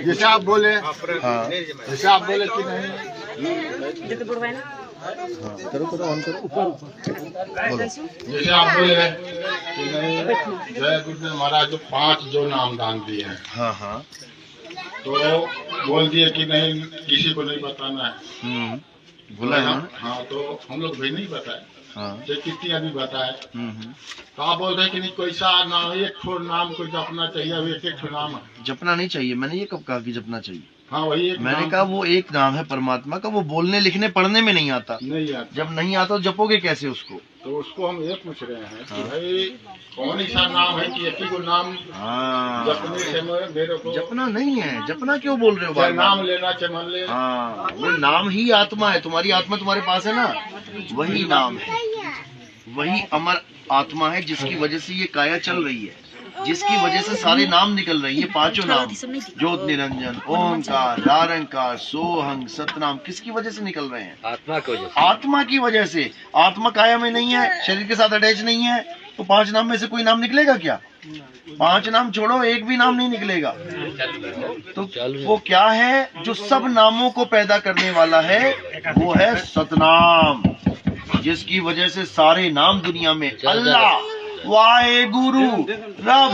जैसे आप बोले, हाँ, जैसे आप बोले कि नहीं, करो करो ऑन करो, बोलो। जैसे आप बोले कि नहीं जय गुरुदेव महाराज जो 5 जो नाम दान दिए हैं, हाँ हाँ, तो बोल दिए कि नहीं किसी को नहीं बताना है, बोला है। हाँ, तो हम लोग भी नहीं बताए, हाँ, कितनी अभी बताए, तो आप बोल रहे कि नहीं कोई सा नाम, एक ठो नाम को जपना चाहिए, अब एक एक नाम जपना नहीं चाहिए। मैंने ये कब कहा कि जपना चाहिए? हाँ, वही एक मैंने कहा वो एक नाम है परमात्मा का, वो बोलने लिखने पढ़ने में नहीं आता। जब नहीं आता तो जपोगे कैसे उसको? तो उसको हम ये पूछ रहे हैं कि भाई कौन सा नाम है कि एक ही को नाम जपने से मेरे को जपना नहीं है। जपना क्यों बोल रहे हो? चाहे नाम लेना चाहे मान ले, हाँ, वो नाम ही आत्मा है। तुम्हारी आत्मा तुम्हारे पास है ना, वही नाम है, वही अमर आत्मा है जिसकी वजह से ये काया चल रही है, जिसकी वजह से सारे नाम निकल रहे हैं। ये 5 नाम, ज्योत निरंजन, ओंकार, निरंकार, सोहंग, सतनाम, किसकी वजह से निकल रहे हैं? आत्मा की वजह से। आत्मा की वजह से। आत्मा काया में नहीं है, शरीर के साथ अटैच नहीं है, तो 5 नाम में से कोई नाम निकलेगा क्या? 5 नाम छोड़ो, एक भी नाम नहीं निकलेगा। तो वो क्या है जो सब नामों को पैदा करने वाला है? वो है सतनाम, जिसकी वजह से सारे नाम दुनिया में, अल्लाह, वाहे गुरु, रब,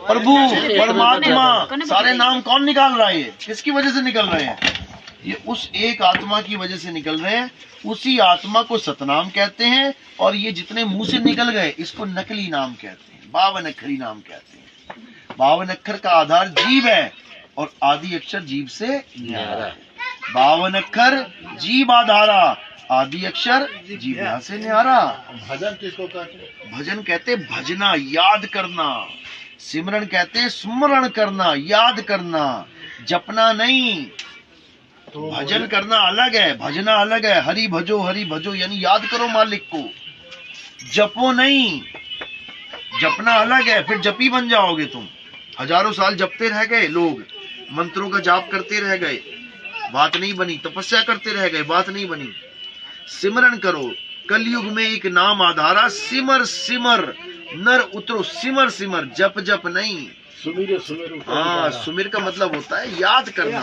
प्रभु, परमात्मा, सारे नाम कौन निकाल रहा है? किसकी वजह से निकल रहे हैं? ये उस एक आत्मा की वजह से निकल रहे हैं। उसी आत्मा को सतनाम कहते हैं, और ये जितने मुंह से निकल गए इसको नकली नाम कहते हैं, 52 अक्षरी नाम कहते हैं। 52 अक्षर का आधार जीव है, और आदि अक्षर जीव से न्यारा है। 52 अक्षर जीव आधारा, आदि अक्षर जीव से न्यारा। भजन किसको कहते हैं? भजन कहते भजना, याद करना। सिमरन कहते स्मरण करना, याद करना, जपना नहीं। तो भजन करना अलग है, भजना अलग है। हरि भजो यानी याद करो मालिक को, जपो नहीं। जपना अलग है, फिर जपी बन जाओगे तुम। हजारों साल जपते रह गए लोग, मंत्रों का जाप करते रह गए, बात नहीं बनी। तपस्या करते रह गए, बात नहीं बनी। सिमरन करो। कलयुग में एक नाम आधारा, सिमर सिमर नर उतरो, सिमर सिमर, जप जप नहीं। सुमिर सुमिर। हाँ, सुमिर का मतलब होता है याद करना।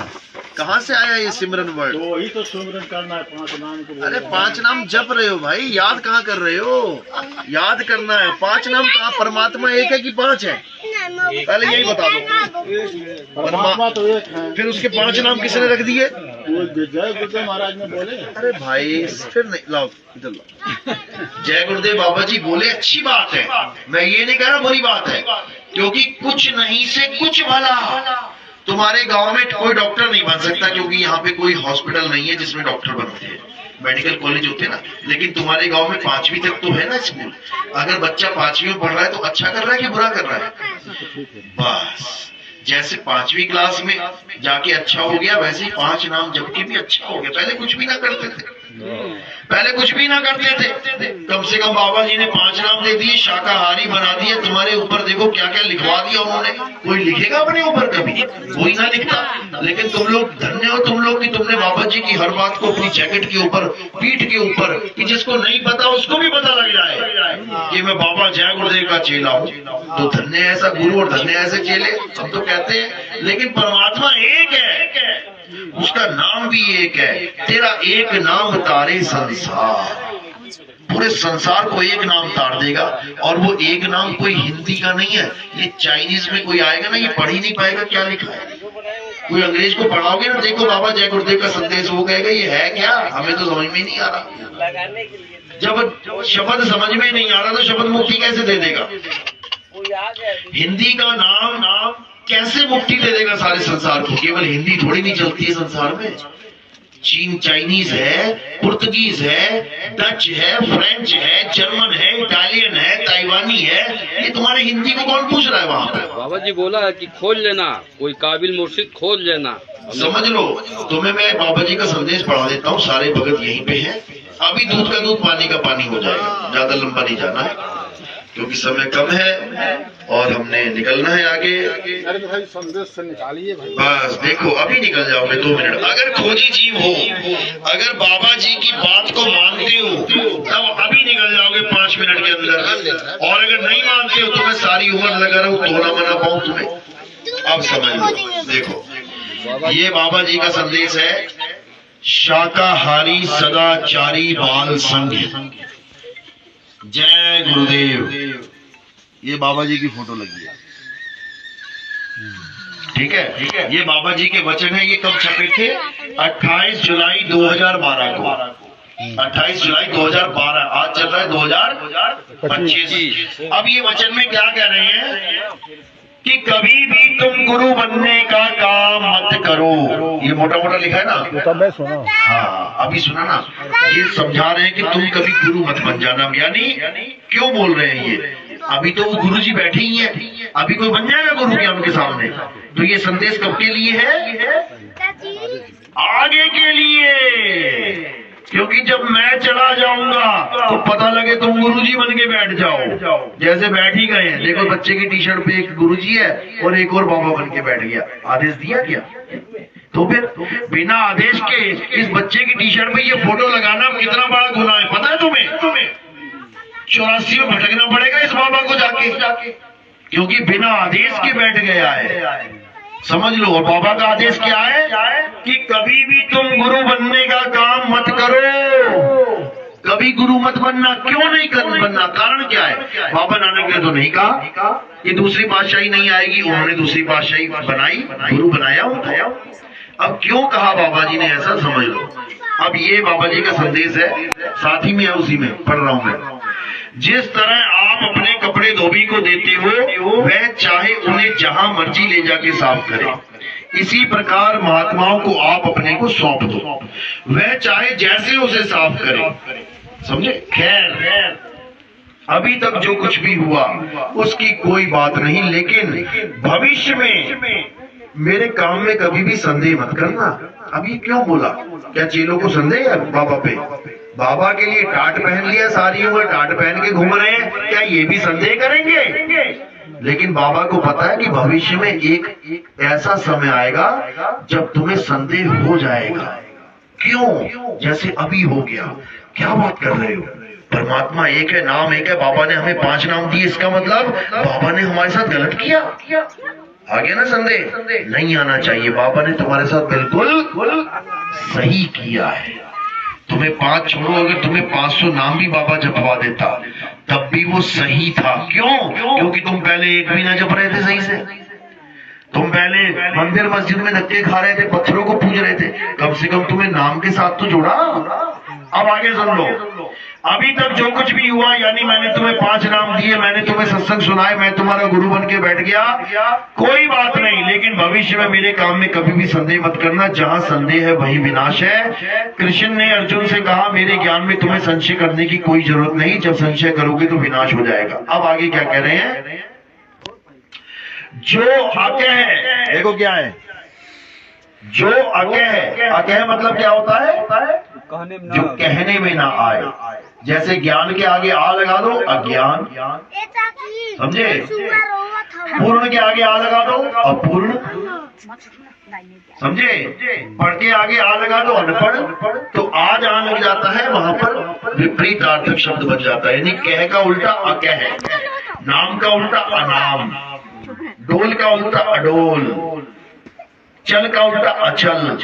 कहाँ से आया ये सिमरन वर्ड? तो वही तो सिमरन करना है, 5 नाम को। अरे 5 नाम जप रहे हो भाई, याद कहाँ कर रहे हो? याद करना है। 5 नाम कहाँ? परमात्मा एक है कि 5 है? पहले यही बता दो। परमात्मा तो एक है, फिर उसके 5 नाम किसने रख दिए? जय गुरुदेव महाराज ने बोले। अरे भाई फिर नहीं, लाओ इधर लाओ। जय गुरुदेव बाबा जी बोले, अच्छी बात है, मैं ये नहीं कह रहा बुरी बात है, क्योंकि कुछ नहीं से कुछ भला। तुम्हारे गांव में कोई डॉक्टर नहीं बन सकता, क्योंकि यहाँ पे कोई हॉस्पिटल नहीं है जिसमें डॉक्टर बनते हैं, मेडिकल कॉलेज होते हैं ना। लेकिन तुम्हारे गांव में 5वीं तक तो है ना स्कूल। अगर बच्चा 5वीं में पढ़ रहा है तो अच्छा कर रहा है कि बुरा कर रहा है? बस जैसे 5वीं क्लास में जाके अच्छा हो गया, वैसे ही 5 नाम जप के भी अच्छा हो गया। पहले कुछ भी ना करते थे, पहले कुछ भी ना करते थे। कम से कम बाबा जी ने 5 नाम दे दिए, शाकाहारी बना दिए। तुम्हारे ऊपर देखो क्या क्या लिखवा दिया उन्होंने। कोई लिखेगा अपने ऊपर? कभी कोई ना लिखता। लेकिन तुम लोग धन्य हो, तुम लोग कि तुमने बाबा जी की हर बात को अपनी जैकेट के ऊपर, पीठ के ऊपर, कि जिसको नहीं पता उसको भी पता लग जाए कि मैं बाबा जय गुरुदेव का चेला हूँ। तो धन्य ऐसा गुरु और धन्य ऐसे चेले, हम तो कहते हैं। लेकिन परमात्मा एक है, उसका नाम भी एक है। तेरा एक नाम तारे संसार, पूरे संसार को एक नाम तार देगा। और वो एक नाम कोई हिंदी का नहीं है, ये चाइनीज में कोई आएगा ना, ये पढ़ ही नहीं पाएगा क्या लिखा है। कोई अंग्रेज को पढ़ाओगे ना, देखो बाबा जय गुरुदेव का संदेश, वो कहेगा ये है क्या, हमें तो समझ में नहीं आ रहा। जब शब्द समझ में नहीं आ रहा तो शब्द मुक्ति कैसे दे देगा? हिंदी का नाम कैसे मुक्ति दे देगा सारे संसार को? केवल हिंदी थोड़ी नहीं चलती है संसार में। चीन चाइनीज है, पुर्तगीज है, डच है, फ्रेंच है, जर्मन है, इटालियन है, ताइवानी है। ये तुम्हारे हिंदी को कौन पूछ रहा है वहाँ पे? बाबा जी बोला है कि खोज लेना, कोई काबिल मुर्शिद खोज लेना। समझ लो, तुम्हें मैं बाबा जी का संदेश पढ़ा देता हूँ। सारे भगत यहीं पे हैं। अभी दूध का दूध, पानी का पानी हो जाएगा, ज्यादा लंबा नहीं जाना है क्योंकि समय कम है और हमने निकलना है आगे। अरे भाई संदेश से निकालिए भाई। बस देखो, अभी निकल जाओगे 2 मिनट। अगर खोजी जीव हो, अगर बाबा जी की बात को मानते हो, तब अभी निकल जाओगे 5 मिनट के अंदर। और अगर नहीं मानते हो तो मैं सारी उम्र लगा रहा हूँ, तोड़ा मना पाऊँ तुम्हें। अब समझ लो, देखो ये बाबा जी का संदेश है, शाकाहारी सदाचारी बाल संघ। जय गुरुदेव। ये बाबा जी की फोटो लगी है, ठीक है, ठीक है। ये बाबा जी के वचन है। ये कब छपे थे? 28 जुलाई 2012 को। 28 जुलाई 2012। आज चल रहा है 2025। अब ये वचन में क्या कह रहे हैं कि कभी भी तुम गुरु बनने का काम मत करो। ये मोटा मोटा लिखा है ना, तो मैं सुना। हाँ, अभी सुना ना। ये समझा रहे हैं कि तुम कभी गुरु मत बन जाना। यानी क्यों बोल रहे हैं ये? अभी तो वो गुरु जी बैठे ही हैं, अभी कोई बन जाएगा गुरु क्या उनके सामने? तो ये संदेश कब के लिए है? आगे के लिए। क्योंकि जब मैं चला जाऊंगा तो पता लगे तुम गुरुजी बन के बैठ जाओ। जैसे बैठ ही गए हैं, देखो बच्चे की टी शर्ट पे एक गुरुजी है और एक और बाबा बन के बैठ गया। आदेश दिया क्या? तो फिर बिना आदेश के इस बच्चे की टी शर्ट पे ये फोटो लगाना कितना बड़ा गुनाह है, पता है तुम्हें? 84 में भटकना पड़ेगा इस बाबा को जाके, क्योंकि बिना आदेश के बैठ गया है। समझ लो। और बाबा का आदेश क्या है कि कभी भी तुम गुरु बनने का काम मत करो। कभी गुरु मत बनना। क्यों नहीं बनना? कारण क्या है? बाबा नानक ने तो नहीं कहा कि दूसरी पातशाही नहीं आएगी, उन्होंने दूसरी पातशाही बनाई, गुरु बनाया उठाया। अब क्यों कहा बाबा जी ने ऐसा, समझ लो। अब ये बाबा जी का संदेश है, साथ ही में है, उसी में पढ़ रहा हूं मैं। जिस तरह आप अपने कपड़े धोबी को देते हो, वह चाहे उन्हें जहां मर्जी ले जाके साफ करे, इसी प्रकार महात्माओं को आप अपने को सौंप दो, वह चाहे जैसे उसे साफ करे। समझे? खैर, अभी तक जो कुछ भी हुआ उसकी कोई बात नहीं, लेकिन भविष्य में मेरे काम में कभी भी संदेह मत करना। अभी क्यों बोला? क्या चेलों को संदेह है बाबा पे? बाबा के लिए टाट पहन लिया, सारी उम्र टाट पहन के घूम रहे हैं, क्या ये भी संदेह करेंगे? लेकिन बाबा को पता है कि भविष्य में एक ऐसा समय आएगा जब तुम्हें संदेह हो जाएगा। क्यों? जैसे अभी हो गया। क्या बात कर रहे हो? परमात्मा एक है, नाम एक है, बाबा ने हमें 5 नाम दिए, इसका मतलब बाबा ने हमारे साथ गलत किया। आ गया ना संदेह? नहीं आना चाहिए। बाबा ने तुम्हारे साथ बिल्कुल सही किया है। तुम्हें 5 छोड़ो, अगर तुम्हें 500 नाम भी बाबा जपवा देता तब भी वो सही था। क्यों? क्योंकि तुम पहले एक भी ना जप रहे थे सही से। तुम पहले मंदिर मस्जिद में धक्के खा रहे थे, पत्थरों को पूज रहे थे। कम से कम तुम्हें नाम के साथ तो जोड़ा। अब आगे सुन लो। अभी तक जो कुछ भी हुआ, यानी मैंने तुम्हें 5 नाम दिए, मैंने तुम्हें सत्संग सुनाए, मैं तुम्हारा गुरु बन के बैठ गया, कोई बात नहीं। लेकिन भविष्य में मेरे काम में कभी भी संदेह मत करना। जहां संदेह है वही विनाश है। कृष्ण ने अर्जुन से कहा, मेरे ज्ञान में तुम्हें संशय करने की कोई जरूरत नहीं, जब संशय करोगे तो विनाश हो जाएगा। अब आगे क्या कह रहे हैं? जो अकह है, देखो क्या है, जो अकह है। अकह मतलब क्या होता है? जो कहने में ना आए। जैसे ज्ञान के आगे आ लगा दो, अज्ञान। समझे? पूर्ण के आगे आ लगा दो, अपूर्ण। समझे? पढ़ के आगे आ लगा दो, अनपढ़। तो आ जहां लग जाता है वहां पर विपरीतार्थक शब्द बन जाता है। यानी कह का उल्टा अकह है, नाम का उल्टा अनाम, डोल का उल्टा अडोल, चल का उल्टा अचल।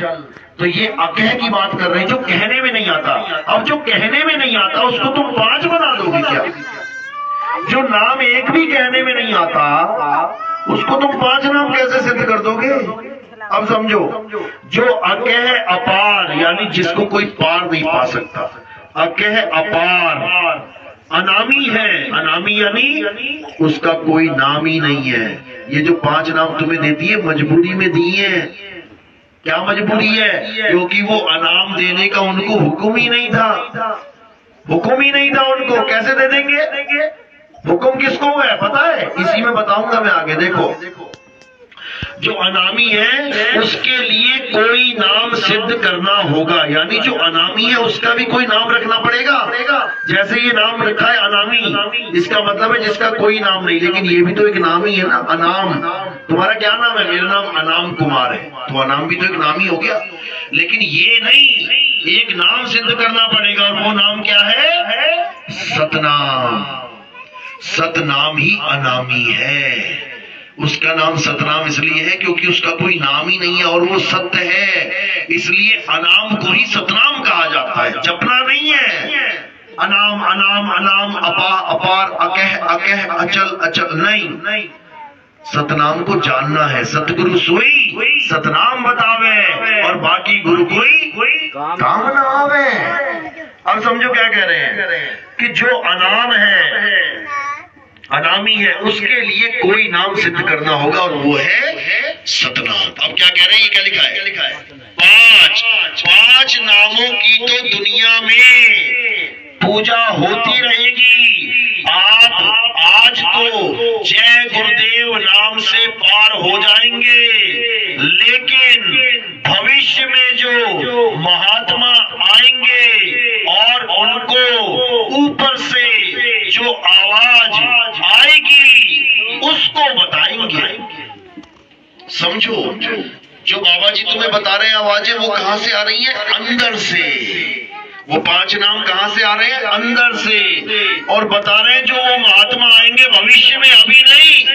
तो ये अकह की बात कर रहे हैं, जो कहने में नहीं आता। अब जो कहने में नहीं आता उसको तुम 5 बना दोगे क्या? जो नाम एक भी कहने में नहीं आता उसको तुम 5 नाम कैसे सिद्ध कर दोगे? अब समझो, जो अकह अपार, यानी जिसको कोई पार नहीं पा सकता। अकह अपार, अनामी है। अनामी यानी उसका कोई नाम ही नहीं है। ये जो 5 नाम तुम्हें देती है, मजबूरी में दिए हैं। क्या मजबूरी है? क्योंकि वो अनाम देने का उनको हुक्म ही नहीं था। हुक्म ही नहीं था उनको, कैसे दे देंगे? हुक्म किसको है पता है? इसी में बताऊंगा मैं आगे। देखो, जो अनामी है उसके लिए कोई नाम सिद्ध करना होगा। यानी जो अनामी है उसका भी कोई नाम रखना पड़ेगा। जैसे ये नाम रखा है अनामी, इसका मतलब है जिसका कोई नाम नहीं। लेकिन ये भी तो एक नाम ही है ना, अनाम। तुम्हारा क्या नाम है? मेरा नाम अनाम कुमार है, तो अनाम भी तो एक नाम ही हो गया। लेकिन ये नहीं, एक नाम सिद्ध करना पड़ेगा, और वो नाम क्या है? सतनाम। सतनाम ही अनामी है। उसका नाम सतनाम इसलिए है क्योंकि उसका कोई नाम ही नहीं है और वो सत्य है, इसलिए अनाम को ही सतनाम कहा जाता है, जपना नहीं है। अनाम अनाम अनाम अपा अपार अकह अकह अचल अचल नहीं, सतनाम को जानना है। सतगुरु सोई सतनाम बतावे और बाकी गुरु कोई काम ना आवे। अब समझो क्या कह रहे हैं कि जो अनाम है, अनामी है, उसके लिए कोई नाम सिद्ध करना होगा और वो है सतनाम। अब क्या कह रहे हैं, ये क्या लिखा है? पांच नामों की तो दुनिया में पूजा होती रहेगी। आप आज तो जय गुरुदेव नाम से पार हो जाएंगे, लेकिन भविष्य में जो महात्मा आएंगे और उनको ऊपर से जो आवाज आएगी उसको बताएंगे। समझो, जो बाबा जी तुम्हें बता रहे हैं आवाजें, वो कहां से आ रही है? अंदर से। वो पांच नाम कहां से आ रहे हैं? अंदर से। और बता रहे हैं जो वो महात्मा आएंगे भविष्य में, अभी नहीं,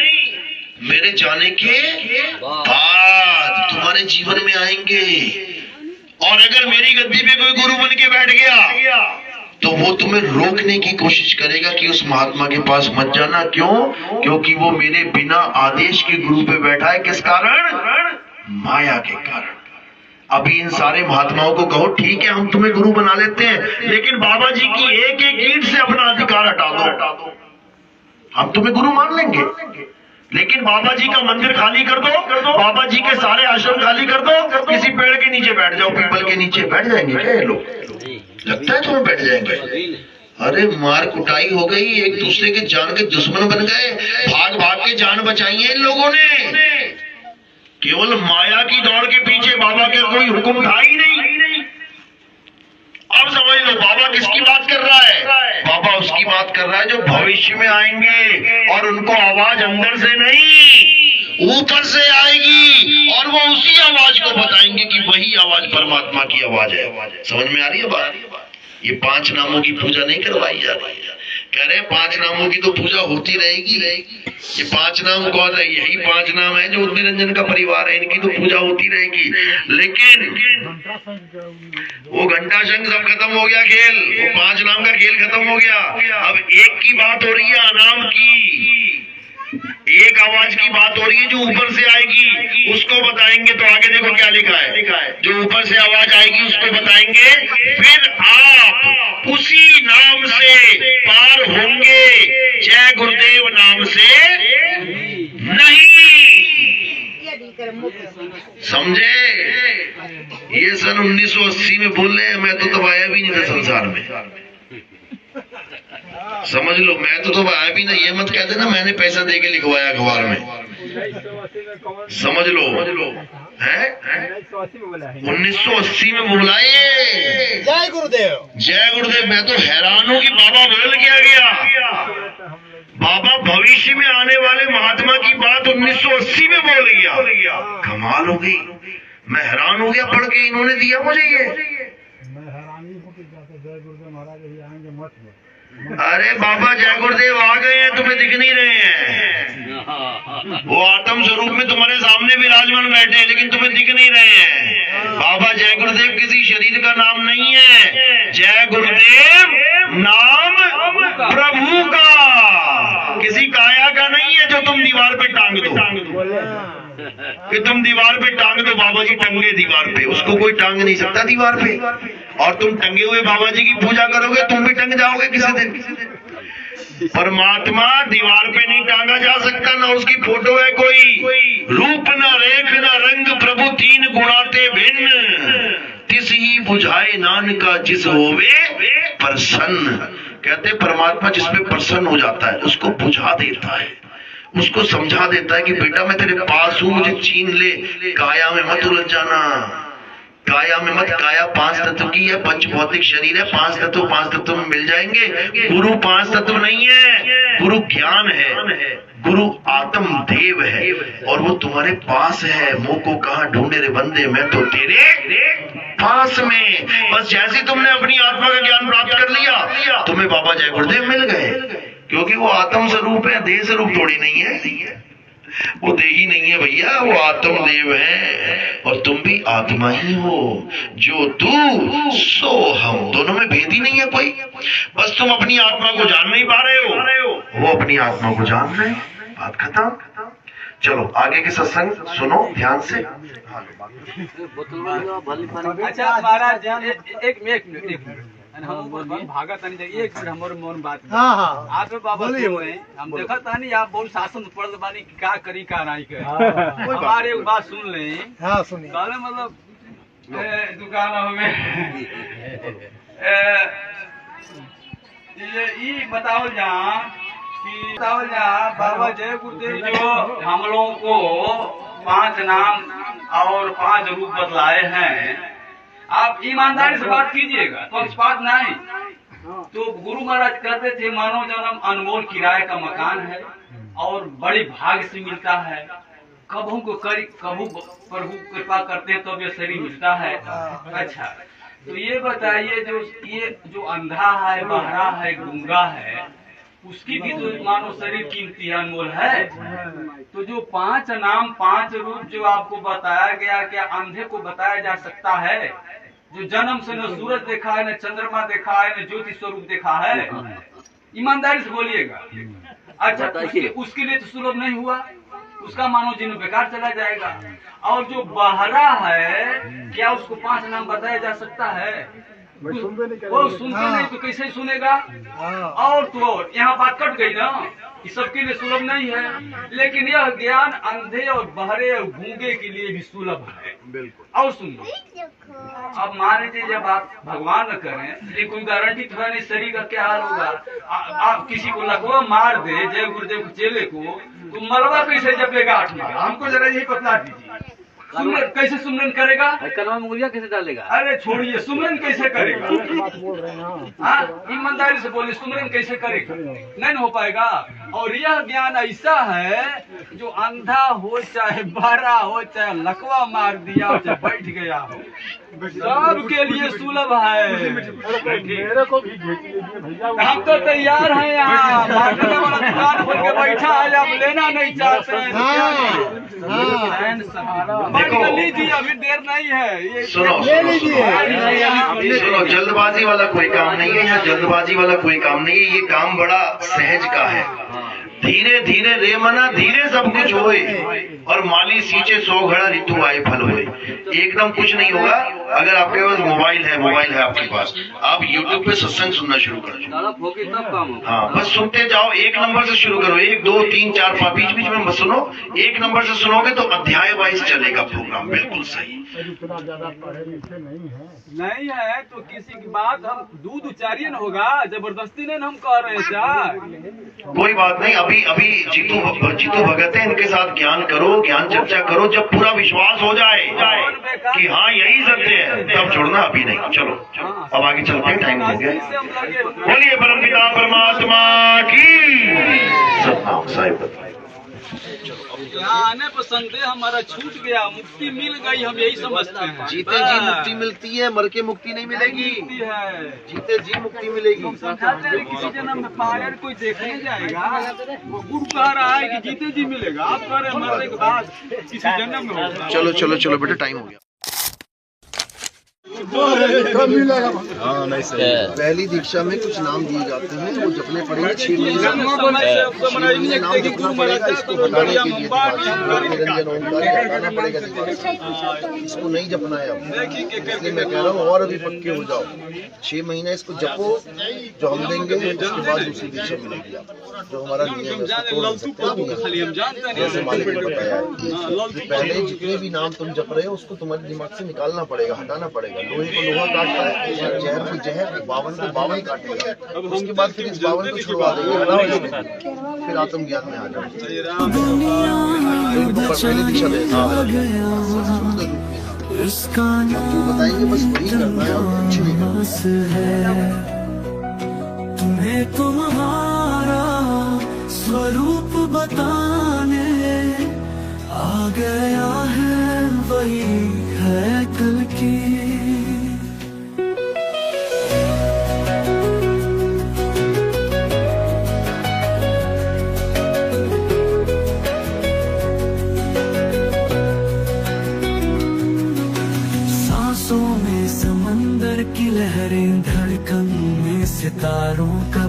मेरे जाने के बाद तुम्हारे जीवन में आएंगे। और अगर मेरी गद्दी पे कोई गुरु बन के बैठ गया तो वो तुम्हें रोकने की कोशिश करेगा कि उस महात्मा के पास मत जाना। क्यों? क्योंकि वो मेरे बिना आदेश के गुरु पे बैठा है। किस कारण? माया के कारण। अभी इन सारे महात्माओं को कहो ठीक है हम तुम्हें गुरु बना लेते हैं, लेकिन बाबा जी की एक एक ईंट से अपना अधिकार हटा दो, हम तुम्हें गुरु मान लेंगे। लेकिन बाबा जी का मंदिर खाली कर दो, बाबा जी के सारे आश्रम खाली कर दो, किसी पेड़ के नीचे बैठ जाओ, पीपल के नीचे बैठ जाएंगे क्या ये लोग? लगता है तुम्हें बैठ जाएंगे? अरे मार कुटाई हो गई, एक दूसरे के जान के दुश्मन बन गए, भाग भाग के जान बचाई है इन लोगों ने। केवल माया की दौड़ के पीछे बाबा का कोई हुक्म था ही नहीं। अब समझ लो बाबा किसकी बात कर रहा है? बाबा उसकी बात कर रहा है जो भविष्य में आएंगे और उनको आवाज अंदर से नहीं ऊपर से आएगी और वो उसी आवाज को बताएंगे कि वही आवाज परमात्मा की आवाज है। समझ में आ रही है बात? ये पांच नामों की पूजा नहीं करवाई जा रही है। कह रहे हैं पांच नामों की तो पूजा होती रहेगी। ये पांच नाम कौन है? यही पांच नाम है जो निरंजन का परिवार है, इनकी तो पूजा होती रहेगी। लेकिन वो घंटा शंख सब खत्म हो गया खेल, वो पांच नाम का खेल खत्म हो गया। अब एक की बात हो रही है, अनाम की, एक आवाज की बात हो रही है जो ऊपर से आएगी, उसको बताएंगे। तो आगे देखो क्या लिखा है, जो ऊपर से आवाज आएगी उसको बताएंगे, फिर आप उसी नाम से पार होंगे, जय गुरुदेव नाम से नहीं। समझे? ये सन 1980 में बोल रहे हैं, मैं तो तब आया भी नहीं था संसार में। समझ लो, मैं तो आया भी नहीं। ये मत कहते ना मैंने पैसा दे के लिखवाया अखबार में। समझ लो है 1980 में बोला ये जय गुरुदेव, जय गुरुदेव। मैं तो हैरान हूँ कि बाबा बोल गया। बाबा भविष्य में आने वाले महात्मा की बात 1980 में बोल गया। कमाल हो गई, मैं हैरान हो गया पढ़ के। इन्होंने दिया मुझे ये। मैं हैरान ही हूँ कि जय गुरुदेव महाराज ये आएंगे मत में। अरे बाबा जय गुरुदेव आ गए हैं, तुम्हें दिख नहीं रहे हैं। वो आत्म स्वरूप में तुम्हारे सामने विराजमान बैठे हैं, लेकिन तुम्हें दिख नहीं रहे हैं। बाबा जय गुरुदेव किसी शरीर का नाम नहीं है। जय गुरुदेव नाम प्रभु का, किसी काया का नहीं है जो तुम दीवार पे टांग दो। कि तुम दीवार पे टांग दो, बाबा जी टंगे दीवार पे, उसको कोई टांग नहीं सकता दीवार पे। और तुम टंगे हुए बाबा जी की पूजा करोगे, तुम भी टंग जाओगे किसी दिन। परमात्मा दीवार पे नहीं टांगा जा सकता, ना उसकी फोटो है कोई। रूप न रेख न रंग प्रभु तीन गुणाते भिन्न, तिस ही बुझाए नानका जिस होवे प्रसन्न। कहते परमात्मा जिसपे प्रसन्न हो जाता है उसको बुझा देता है, उसको समझा देता है कि बेटा मैं तेरे पास हूं, मुझे छीन ले, काया में मत उलझ जाना। काया में मत, काया पांच तत्व की है, पंच भौतिक शरीर है, पांच तत्व में मिल जाएंगे। गुरु पांच तत्व नहीं है, गुरु ज्ञान है, गुरु आत्म देव है और वो तुम्हारे पास है। मोह को कहां ढूंढे रे बंदे, मैं तो तेरे पास में। बस जैसे तुमने अपनी आत्मा का ज्ञान प्राप्त कर लिया, तुम्हें बाबा जय गुरुदेव मिल गए। क्योंकि वो आत्म स्वरूप है, देह स्वरूप थोड़ी नहीं है। वो देही नहीं है भैया, वो आत्मदेव है और तुम भी आत्मा ही हो। जो तू सो हम, दोनों में भेद ही नहीं है कोई। बस तुम अपनी आत्मा को जान नहीं पा रहे हो, वो अपनी आत्मा को जान रहे। बात खत्म। चलो आगे के सत्संग सुनो ध्यान से। अच्छा महाराज एक मिनट हम भागा तनी जाइए एक मिनट हमारे मन बात। हाँ हाँ आप बाबा बोले हम देखा तानी आप बहुत शासन पढ़ बानी कि का करी का नहीं करे। हमारे एक बात सुन ले। हाँ सुनिए। कहले मतलब दुकान में ये बताओ जहाँ कि बाबा जय गुरुदेव जो हम लोगों को 5 नाम और 5 रूप बतलाए हैं, आप ईमानदारी से बात कीजिएगा, पक्षपात नहीं। तो गुरु महाराज कहते थे मानव जन्म अनमोल किराए का मकान है और बड़ी भाग्य से मिलता है। कभू प्रभु कृपा करते तो ये शरीर मिलता है। अच्छा तो ये बताइए ये जो अंधा है, बहरा है, गूंगा है, उसकी भी तो मानो शरीर कीमती अनमोल है। तो जो 5 नाम 5 रूप जो आपको बताया गया, क्या अंधे को बताया जा सकता है जो जन्म से न सूरज देखा है, न चंद्रमा देखा है, न ज्योति स्वरूप देखा है? ईमानदारी से बोलिएगा। अच्छा उसके लिए तो सुलभ नहीं हुआ, उसका मानो जीवन बेकार चला जाएगा। और जो बहरा है क्या उसको 5 नाम बताया जा सकता है? वो सुनते नहीं तो कैसे सुनेगा? और तो और यहाँ बात कट गई ना, ये सबके लिए सुलभ नहीं है। लेकिन यह ज्ञान अंधे और बहरे और गूंगे के लिए भी सुलभ है। और सुन लो, अब मान लीजिए जब आप भगवान न करें, ये कोई गारंटी थोड़ा नहीं शरीर का क्या हाल होगा। आप किसी को लकवा मार दे जय गुरुदेव के चेले को, तो मलबा कैसे जपेगा 8 मार? हमको जरा यही बतला दीजिए। सुमरन कैसे सुमरन करेगा? कलमा में उंगलियां कैसे डालेगा? अरे छोड़िए, सुमरन कैसे करेगा? हाँ ईमानदारी से बोलिए, सुमरन कैसे करेगा? नहीं हो पाएगा। और यह ज्ञान ऐसा है जो अंधा हो चाहे बहरा हो चाहे लकवा मार दिया हो चाहे बैठ गया हो, सबके लिए सुलभ है। मेरे को भी हम तो तैयार हैं, यहाँ मार्केट वाला दुकान खोल के बैठा है, आप लेना नहीं चाहते हैं। लीजिए अभी देर नहीं है, ये सुनो सुनो, जल्दबाजी वाला कोई काम नहीं है, यहाँ जल्दबाजी वाला कोई काम नहीं है। ये काम बड़ा सहज का है। धीरे धीरे रे मना धीरे सब कुछ होए और माली सींचे 100 घड़ा ऋतु आए फल होए। एकदम कुछ नहीं होगा। अगर आपके पास मोबाइल है आपके पास, आप YouTube पे सत्संग सुनना शुरू कर दो। हाँ बस सुनते जाओ, 1 नंबर से शुरू करो, 1 2 3 4 5 बीच बीच में बस सुनो। 1 नंबर से सुनोगे तो अध्याय वाइज चलेगा प्रोग्राम, बिल्कुल सही। इतना ज्यादा पढ़े लिखे नहीं है तो किसी की बात हम दूध उच्चारण होगा, जबरदस्ती नहीं हम कह रहे हैं सर। कोई बात नहीं, अभी जीतू भगत है, इनके साथ ज्ञान करो, ज्ञान चर्चा करो। जब पूरा विश्वास हो जाए कि हाँ यही सत्य है तब छोड़ना, अभी नहीं। चलो अब आगे चलते हैं, टाइम हो गया। बोलिए परमपिता परमात्मा की सतनाम साहिब। यहाँ आने पर संदेह हमारा छूट गया, मुक्ति मिल गई, हम यही समझते हैं। जीते जी मुक्ति मिलती है, मर के मुक्ति नहीं मिलेगी। जीते जी मुक्ति मिलेगी। किसी जन्म में पायर कोई देखने जाएगा, वो गुरु कह रहा है कि जीते जी मिलेगा, आप कह रहे हैं मरने के बाद किसी जन्म में होगा। चलो बेटा, टाइम हो गया। पहली दीक्षा में कुछ नाम दिए जाते हैं, वो जपने पड़ेंगे 6 महीने नाम जपना पड़ेगा। इसको बताने के लिए निरंजन ओंकार बताना पड़ेगा। इसको नहीं जपना है अब, इसलिए मैं कह रहा हूँ और अभी पक्के हो जाओ। 6 महीने इसको जपो, जो हम देंगे उसके बाद दूसरी दीक्षा मिलेगी। आप जो हमारा नियम है जैसे मालिक ने बताया है, पहले जितने भी नाम तुम जप रहे हो उसको तुम्हारे दिमाग से निकालना पड़ेगा, हटाना पड़ेगा। लोहे को लोहा काटता है, जहर को जहर, 52 को 52 काटेगा। उसके बाद फिर इस 52 को छुड़वा देंगे, फिर आत्म ज्ञान में आ जाओ। पहले दिशा जो बताएंगे बस वही करना है, और कुछ नहीं करना। तुम्हें तुम्हारा स्वरूप बताने आ गया है, वही है कल की। की लहरें धड़कन में सितारों का